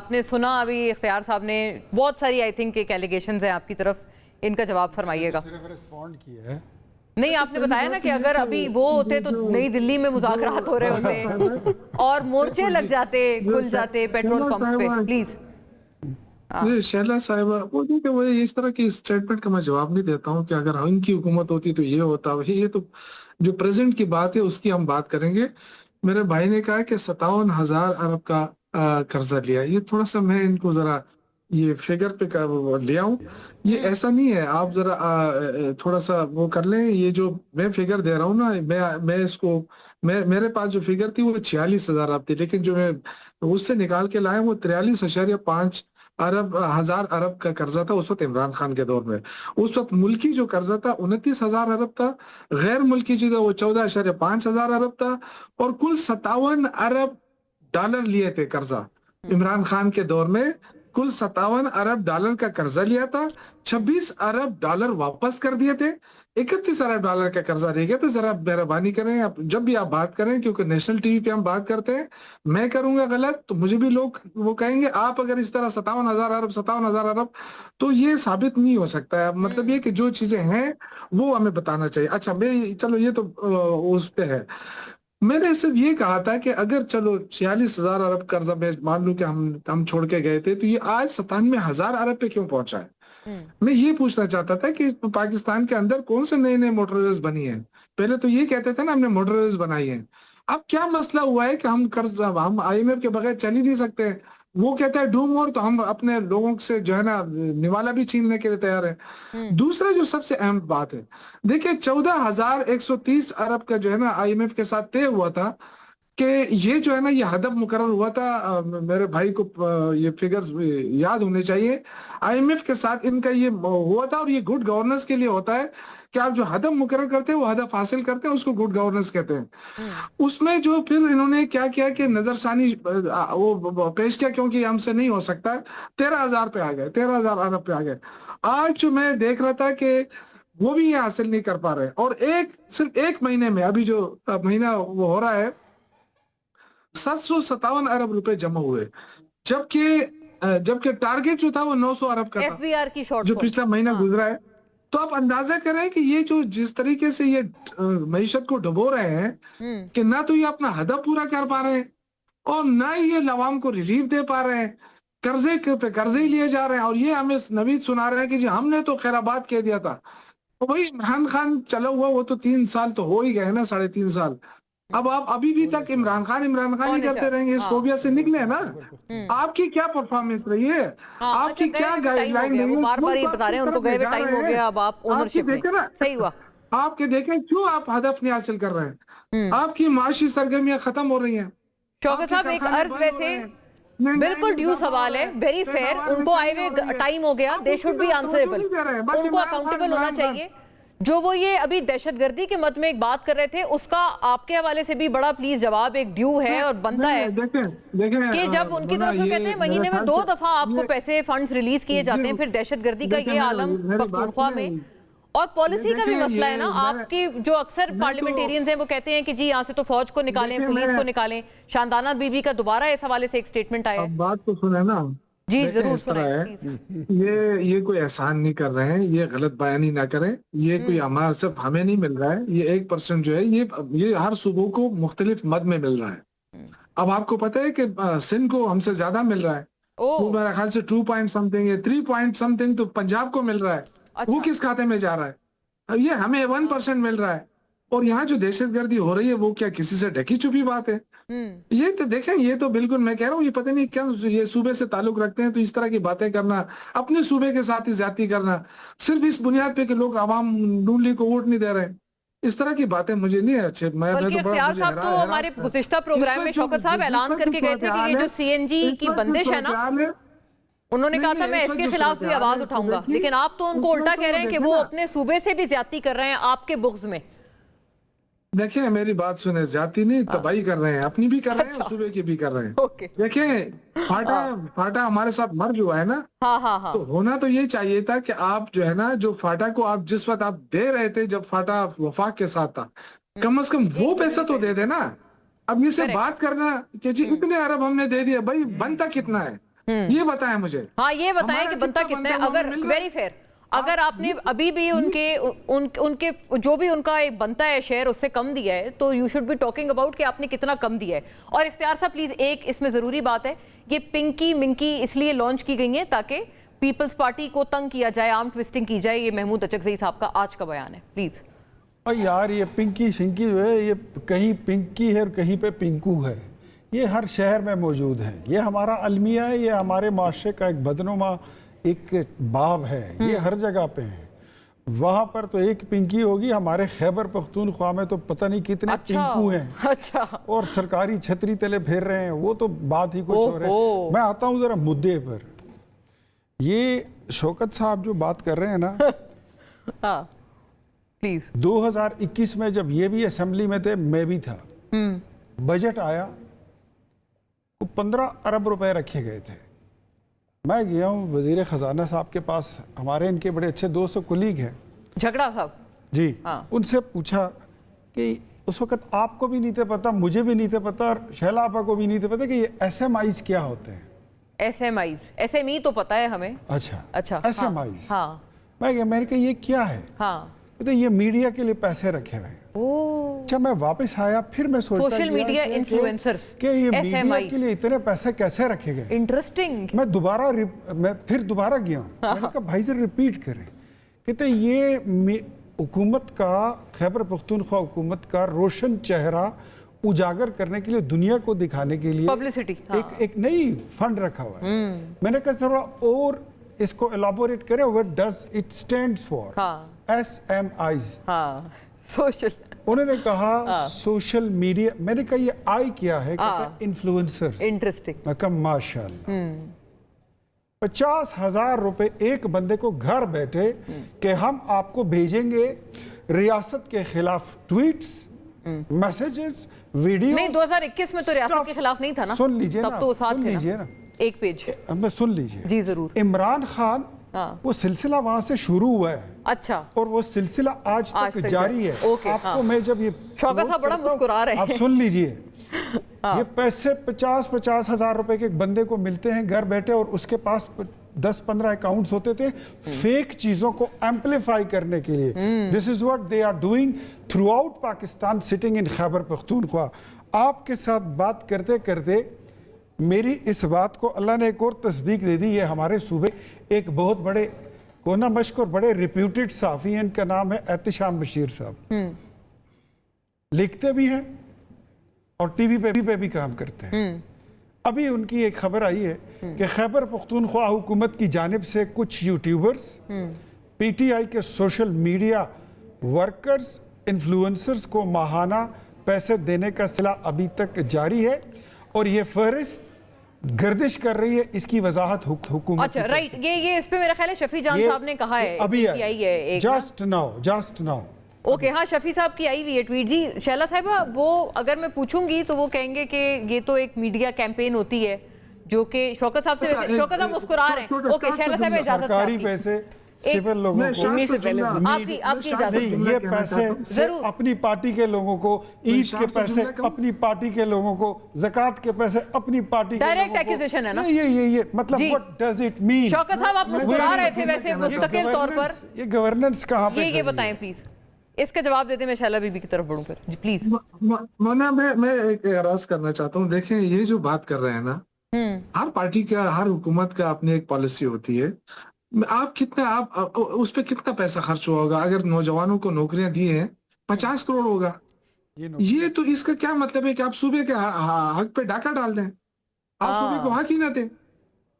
आपने सुना अभी इख्तियार साहब ने बहुत सारी आई थिंक एक एलिगेशंस हैं आपकी तरफ, इनका जवाब फरमाइएगा। सिर्फ रिस्पॉन्ड किया है। नहीं, आपने बताया ना कि अगर अभी वो होते तो नई दिल्ली में मुज़ाकरात हो रहे होते और मोर्चे लग जाते, खुल जाते पेट्रोल पंप पे। प्लीज ये शैला साहिबा वो देखिए, वो इस तरह की स्टेटमेंट का मैं जवाब नहीं देता हूँ कि अगर इनकी हुकूमत होती तो ये होता। ये तो जो प्रेजेंट की बात है उसकी हम बात करेंगे। मेरे भाई ने कहा कि 57,000 अरब का कर्जा लिया। ये थोड़ा सा मैं इनको जरा ये फिगर पे ले आऊं। ये ऐसा नहीं है, आप जरा थोड़ा सा वो कर लें। ये जो मैं फिगर दे रहा हूँ ना, मैं इसको मेरे पास जो फिगर थी वो 46,000 अरब थी, लेकिन जो मैं उससे निकाल के लाया वो 43.5 हजार अरब का कर्जा था उस वक्त इमरान खान के दौर में। उस वक्त मुल्की जो कर्जा था 29,000 अरब था, गैर मुल्की जो था वो 14.5 हजार अरब था, और कुल 57 अरब डॉलर लिए थे कर्जा इमरान खान के दौर में। कुल 57 अरब डॉलर का कर्जा लिया था, 26 अरब डॉलर वापस कर दिए थे, 31 अरब डॉलर का कर्जा रह गया। तो जरा मेहरबानी करें आप जब भी आप बात करें, क्योंकि नेशनल टीवी पे हम बात करते हैं, मैं करूंगा गलत तो मुझे भी लोग वो कहेंगे आप अगर इस तरह 57,000 अरब, तो ये साबित नहीं हो सकता है। मतलब ये कि जो चीजें हैं वो हमें बताना चाहिए। अच्छा, मैं चलो ये तो उस पे है। मैंने सिर्फ ये कहा था कि अगर चलो 46,000 अरब कर्जा में मान लो कि हम छोड़ के गए थे, तो ये आज 97,000 अरब पे क्यों पहुंचा है। मैं ये पूछना चाहता था कि पाकिस्तान के अंदर कौन से नए नए मोटरवेज बनी है। पहले तो ये कहते थे ना हमने मोटरवेज बनाई है। अब क्या मसला हुआ है कि हम IMF के बगैर चल ही नहीं सकते। वो कहता है डू मोर, तो हम अपने लोगों से जो है ना निवाला भी छीनने के लिए तैयार है। दूसरा जो सबसे अहम बात है, देखिए 14,130 अरब का जो है ना IMF के साथ तय हुआ था कि ये जो है ना ये हदफ मुकर्रर हुआ था। मेरे भाई को ये फिगर्स याद होने चाहिए। IMF के साथ इनका ये हुआ था, और ये गुड गवर्नेंस के लिए होता है कि आप जो हदफ मुकर्रर करते हैं वो हदफ हासिल करते हैं, उसको गुड गवर्नेंस कहते हैं। उसमें जो फिर इन्होंने क्या किया कि नजरसानी वो पेश किया, क्योंकि हमसे नहीं हो सकता, 13,000 पे आ गए, 13,000 अरब पे आ गए। आज जो मैं देख रहा था कि वो भी ये हासिल नहीं कर पा रहे, और सिर्फ एक महीने में अभी जो महीना वो हो रहा है 757 अरब रुपए जमा हुए, जबकि टारगेट जो था वो 900 अरब का था, FBR की शॉर्ट जो पिछला महीना गुजरा है। तो आप अंदाजा करें कि ये जो जिस तरीके से ये मईशत को डुबो रहे हैं कि ना तो ये अपना हदफ पूरा कर पा रहे हैं और ना ही ये अवाम को रिलीफ दे पा रहे हैं, कर्जे पे कर्जे ही लिए जा रहे हैं। और ये हमें नवीद सुना रहे हैं कि जी हमने तो खैराबाद कह दिया था। तो वही इमरान खान चला हुआ वो तो 3 साल तो हो ही गए ना, 3.5 साल। अब आप अभी भी तक इमरान खान ही करते रहेंगे, इस फोबिया से निकले ना। आपकी क्या परफॉर्मेंस रही है, आपकी क्या गाइडलाइन रही है, बार-बार ये बता रहे हैं उनको गए हुए टाइम हो गया, अब आप ओनरशिप में सही हुआ। आपके देखें क्यों आप हदफ नहीं हासिल कर रहे हैं, आपकी माशी सरगर्मियां खत्म हो रही हैं। शौकत साहब एक अर्ज वैसे बिल्कुल ड्यू सवाल है, वेरी फेयर, उनको आए हुए टाइम हो गया, दे शुड बी आंसरेबल, उनको अकाउंटेबल होना चाहिए। जो वो ये अभी दहशतगर्दी के मत में एक बात कर रहे थे, उसका आपके हवाले से भी बड़ा प्लीज जवाब एक ड्यू है और बनता है कि जब उनकी तरफ से कहते हैं महीने में 2 दफा आपको पैसे फंड्स रिलीज किए जाते हैं, फिर दहशतगर्दी का ये आलम पख्तूनख्वा में। और पॉलिसी का भी मसला है ना, आपकी जो अक्सर पार्लियामेंटेरियंस हैं वो कहते हैं कि जी यहाँ से तो फौज को निकालें, पुलिस को निकालें। शानदाना बीबी का दोबारा इस हवाले से एक स्टेटमेंट आया। बात तो सुने ना जी जरूर इस तरह है, ये कोई एहसान नहीं कर रहे हैं, ये गलत बयानी ना करें। ये कोई हमारा सिर्फ हमें नहीं मिल रहा है, ये 1% जो है ये हर सूबों को मुख्तलिफ मद में मिल रहा है। अब आपको पता है कि सिंध को हमसे ज्यादा मिल रहा है, वो मेरे ख्याल से 2 पॉइंट समथिंग है, 3 पॉइंट समथिंग तो पंजाब को मिल रहा है। अच्छा। वो किस खाते में जा रहा है, ये हमें 1% मिल रहा है। और यहाँ जो दहशतगर्दी हो रही है वो क्या किसी से ढकी छुपी बात है। ये तो देखें, ये तो बिल्कुल मैं कह रहा हूँ, ये पता नहीं क्या ये सूबे से ताल्लुक रखते हैं, तो इस तरह की बातें करना, अपने सूबे के साथ ही ज्यादती करना, सिर्फ इस बुनियाद पे कि लोग आवाम नून लीग को वोट नहीं दे रहे, इस तरह की बातें मुझे नहीं अच्छे। मैं तो हमारे गुज़िश्ता प्रोग्राम में शौकत साहब ऐलान करके गए थे कि ये जो CNG की बंदिश है ना, उन्होंने कहा था मैं इसके खिलाफ भी आवाज उठाऊंगा, लेकिन आप तो उनको उल्टा कह रहे हैं कि वो अपने सूबे से भी ज्यादती कर रहे हैं आपके बुग़्ज़ में। देखिए मेरी बात सुने, जाती नहीं तबाही कर रहे हैं, अपनी भी कर रहे हैं और सूबे की भी कर रहे हैं। देखिए फाटा हमारे साथ मर्ज हुआ है ना। हाँ। तो होना तो ये चाहिए था कि आप जो है ना, जो फाटा को आप जिस वक्त आप दे रहे थे जब फाटा वफाक के साथ था, कम से कम वो पैसा तो दे देना। अब ये से बात करना कि जी इतने अरब हमने दे दिया, भाई बनता कितना है, ये बताएं मुझे। हाँ ये बताएं हमारा कि बनता कितना कितना है। बनता है, अगर वो मिल रहा है? वेरी फेयर, अगर आपने अभी भी उनके जो भी उनका एक बनता है शेयर उससे कम दिया है, तो you should be talking about कि आपने कितना कम दिया है। और इख्तियार साहब प्लीज, एक इसमें जरूरी बात है, ये पिंकी मिंकी इसलिए लॉन्च की गई है ताकि पीपल्स पार्टी को तंग किया जाए, आर्म ट्विस्टिंग की जाए। ये महमूद अचकज़ई साहब का आज का बयान है, प्लीज। और यार ये पिंकी शिंकी जो है, ये कहीं पिंकी है और कहीं पे पिंकू है, ये हर शहर में मौजूद है। ये हमारा अलमिया है, ये हमारे माशरे का एक बदनुमा एक बाब है, ये हर जगह पे है। वहां पर तो एक पिंकी होगी, हमारे खैबर पख्तूनख्वा में तो पता नहीं कितने पिंकू हैं। अच्छा, और सरकारी छतरी तले फेर रहे हैं, वो तो बात ही कुछ और है। मैं आता हूँ जरा मुद्दे पर। ये शौकत साहब जो बात कर रहे हैं ना, हाँ प्लीज। 2021 में जब ये भी असेंबली में थे, मैं भी था, बजट आया तो 15 अरब रुपए रखे गए थे। मैं गया हूँ वजीर खजाना साहब के पास, हमारे इनके बड़े अच्छे दोस्त और कुलीग हैं, झगड़ा साहब जी। हाँ। उनसे पूछा कि उस वक्त आपको भी नहीं था पता, मुझे भी नहीं था पता, और शैला आपा को भी नहीं था पता कि ये SMIs क्या होते हैं। SMIs, SME तो पता है हमें। अच्छा SMIs। हाँ मैंने कहा ये क्या है? हाँ, तो ये मीडिया के लिए पैसे रखे हुए हैं। अच्छा, मैं वापस आया, फिर मैं सोचता सोशल मीडिया इन्फ्लुएंसर्स, कि ये मीडिया SMI के लिए इतने पैसे कैसे रखे गए। इंटरेस्टिंग। मैं फिर दोबारा गया हूँ, मैंने कहा भाई सर रिपीट करें। कहते ये हुकूमत का, खैबर पख्तूनख्वा हुकूमत का रोशन चेहरा उजागर करने के लिए, दुनिया को दिखाने के लिए पब्लिसिटी, एक नई फंड रखा हुआ है। मैंने कहा थोड़ा और इसको एलाबोरेट करें, what does it stands for? SMIs। हाँ, सोशल। उन्होंने कहा सोशल मीडिया। मैंने कहा ये आई क्या है? कहता इन्फ्लुएंसर्स। इंटरेस्टिंग। मैं कहा माशाल्लाह। 50,000 रुपए एक बंदे को घर बैठे कि हम आपको भेजेंगे रियासत के खिलाफ ट्वीट्स, मैसेजेस, वीडियो। नहीं, 2021 में तो रियासत के खिलाफ नहीं था ना। सुन लीजिए तब ना, तो साथ सुन थे लीजिए ना, एक पेज। मैं सुन लीजिए जी जरूर। इमरान खान, वो सिलसिला वहां से शुरू हुआ है। अच्छा। और वो सिलसिला आज तक जारी है। आपको मैं जब ये शौकत साहब बड़ा मुस्कुरा रहे हैं, आप सुन लीजिए। ये पैसे 50-50 हजार रुपए के एक बंदे को मिलते हैं घर बैठे, और उसके पास 10-15 अकाउंट्स होते थे फेक चीजों को एम्पलीफाई करने के लिए। This is what they are doing throughout Pakistan, sitting in Khyber Pakhtunkhwa. आपके साथ बात करते करते मेरी इस बात को अल्लाह ने एक और तस्दीक दे दी। ये हमारे सूबे एक बहुत बड़े कोना मश्क और बड़े रिप्यूटेड साफ़ी हैं, इनका नाम है एहतिशाम बशीर साहब। लिखते भी हैं और टीवी पे भी काम करते हैं। अभी उनकी एक खबर आई है कि खैबर पख्तूनख्वा हुकूमत की जानिब से कुछ यूट्यूबर्स, PTI के सोशल मीडिया वर्कर्स, इन्फ्लुएंसर्स को माहाना पैसे देने का सिलसिला अभी तक जारी है, और ये फहरिस्त गर्दिश कर रही है। इसकी वजाहत हुकूमत। अच्छा, राइट। ये इस पे मेरा ख्याल है शफी जान साहब ने कहा है, अभी आई है एक जस्ट नाउ। ओके, हाँ, शफी साहब की आई हुई है ट्वीट। जी शैला साहिबा, वो अगर मैं पूछूंगी तो वो कहेंगे कि ये तो एक मीडिया कैंपेन होती है, जो कि शौकत साहब से, शौकत साहब मुस्कुरा रहे हैं। ओके शैला साहब, इजाजत सरकारी पैसे सिविल लोगों को, आपकी इजाजत। ये पैसे सिर्फ अपनी पार्टी के लोगों को, ईद के पैसे अपनी पार्टी के लोगों को, ज़कात के पैसे अपनी पार्टी के लोगों को। डायरेक्ट एक्विजिशन है ना ये मतलब what does it mean? Shaukat साहब, आप मुस्कुरा रहे थे वैसे मुस्तकिल तौर पर। ये गवर्नेंस कहाँ पे? ये बताएं प्लीज, इसका जवाब देते। मैं शैला बीबी की तरफ बढ़ूं फिर जी, प्लीज। मैं एक एराज करना चाहता हूँ। देखें, ये जो बात कर रहे हैं ना, हर पार्टी का, हर हुकूमत का अपनी एक पॉलिसी होती है। आप उस पे कितना पैसा खर्च हुआ होगा? अगर नौजवानों को नौकरियां दी हैं, 50 करोड़ होगा। ये तो इसका क्या मतलब है कि आप सूबे के हक पे डाका डाल दें, आप सूबे को हक ही ना दें?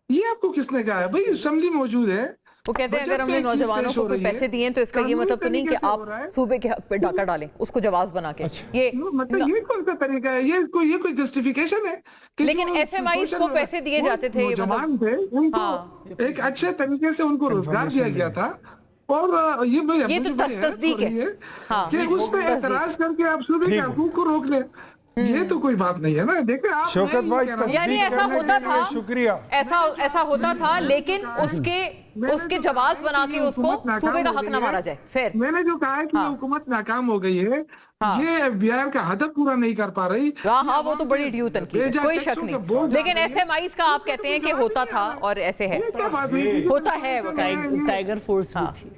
ये आपको किसने कहा है? भाई असेंबली मौजूद है, वो कहते हैं अगर हमने नौजवानों को कोई पैसे दिए तो इसका ये मतलब तो नहीं कि आप सूबे के हक पे डाका डालें, उसको जवाब बना के। ये मतलब ये कौन सा तरीका है? ये कोई जस्टिफिकेशन है? लेकिन SMIs को पैसे दिए जाते थे, नौजवान थे, उनको एक अच्छे तरीके से उनको रोजगार दिया गया था। और ये तो तस्दीक है कि उस पर एतराज करके आप सूबे के हकूक को रोक लें। ये तो कोई बात नहीं है ना। देखिए आप, शौकत भाई, यानी ऐसा होता था, शुक्रिया। ऐसा होता था, लेकिन उसके उसके जवाब बना के उसको सूबे का हक ना मारा जाए। फिर मैंने जो कहा है कि ये हुकूमत नाकाम हो गई है, ये FBI का हदफ पूरा नहीं कर पा रही। हाँ, वो तो बड़ी ड्यू तनकीद है, कोई शक नहीं। लेकिन SMIs का आप कहते हैं कि होता था और ऐसे है, होता है। टाइगर फोर्स भी थी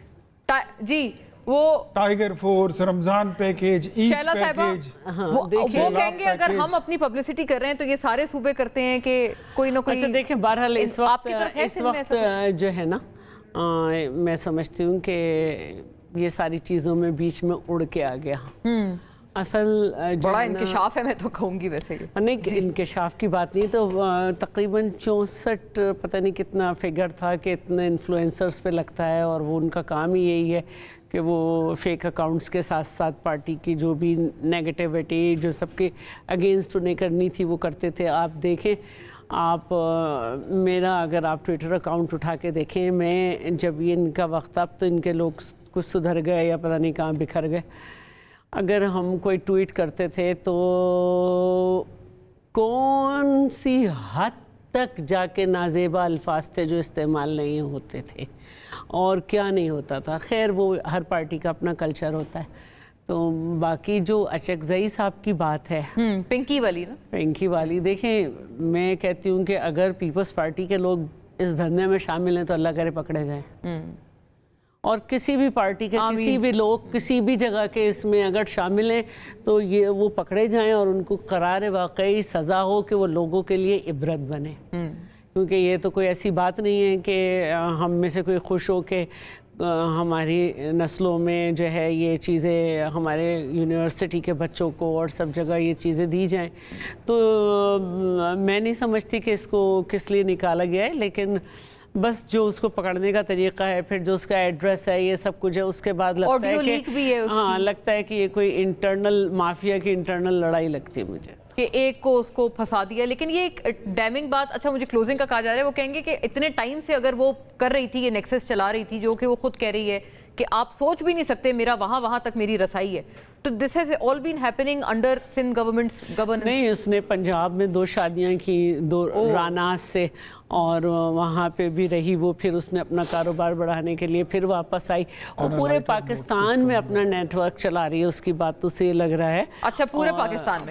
जी, वो tiger force, Ramzan package, Eid package. वो कहेंगे अगर हम अपनी पब्लिसिटी कर रहे हैं तो ये सारे सूबे करते हैं कि कोई ना कोई। अच्छा देखें, बहरहाल इस वक्त जो है ना, मैं समझती हूँ कि ये सारी चीज़ों में बीच में उड़ के आ गया। असल बड़ा इंकिशाफ है, मैं तो कहूँगी वैसे ही। नहीं, इंकिशाफ की बात नहीं, तो तकरीबन 64 पता नहीं कितना फिगर था कि इतने इन्फ्लुएंसर्स पे लगता है, और वो उनका काम ही यही है कि वो फेक अकाउंट्स के साथ साथ पार्टी की जो भी नेगेटिविटी जो सबके अगेंस्ट उन्हें करनी थी वो करते थे। आप देखें, आप मेरा अगर आप ट्विटर अकाउंट उठा के देखें, मैं जब ये इनका वक्त, अब तो इनके लोग कुछ सुधर गए या पता नहीं कहाँ बिखर गए, अगर हम कोई ट्वीट करते थे तो कौन सी हद तक जाके नाजेबा अल्फाज थे जो इस्तेमाल नहीं होते थे और क्या नहीं होता था। खैर वो हर पार्टी का अपना कल्चर होता है। तो बाकी जो अचकज़ई साहब की बात है, पिंकी वाली ना, पिंकी वाली, देखें मैं कहती हूँ कि अगर पीपल्स पार्टी के लोग इस धंधे में शामिल हैं तो अल्लाह करे पकड़े जाएं। और किसी भी पार्टी के किसी भी लोग किसी भी जगह के इसमें अगर शामिल हैं तो ये वो पकड़े जाएं और उनको करार वाकई सज़ा हो कि वो लोगों के लिए इबरत बने। क्योंकि ये तो कोई ऐसी बात नहीं है कि हम में से कोई खुश हो के हमारी नस्लों में जो है ये चीज़ें हमारे यूनिवर्सिटी के बच्चों को और सब जगह ये चीज़ें दी जाएं। तो मैं नहीं समझती कि इसको किस लिए निकाला गया है, लेकिन बस जो उसको पकड़ने का तरीका है, फिर जो उसका एड्रेस है, ये सब कुछ है, उसके बाद लगता है कि हाँ, लगता है कि ये कोई इंटरनल माफिया की इंटरनल लड़ाई लगती है मुझे कि एक को उसको फंसा दिया। लेकिन ये एक डैमिंग बात, अच्छा मुझे क्लोजिंग का कहा जा रहा है, वो कहेंगे कि इतने टाइम से अगर वो कर रही थी, ये नेक्सस चला रही थी, जो कि वो खुद कह रही है कि आप सोच भी नहीं सकते मेरा वहाँ तक मेरी रसाई है, तो this has all been happening under Sindh government. नहीं, उसने पंजाब में 2 शादियां की, 2 रानास से, और वहाँ पे भी रही वो। फिर उसने अपना कारोबार बढ़ाने के लिए फिर वापस आई और पूरे पाकिस्तान में अपना नेटवर्क चला रही है। उसकी बात तो से लग रहा है। अच्छा, पूरे पाकिस्तान में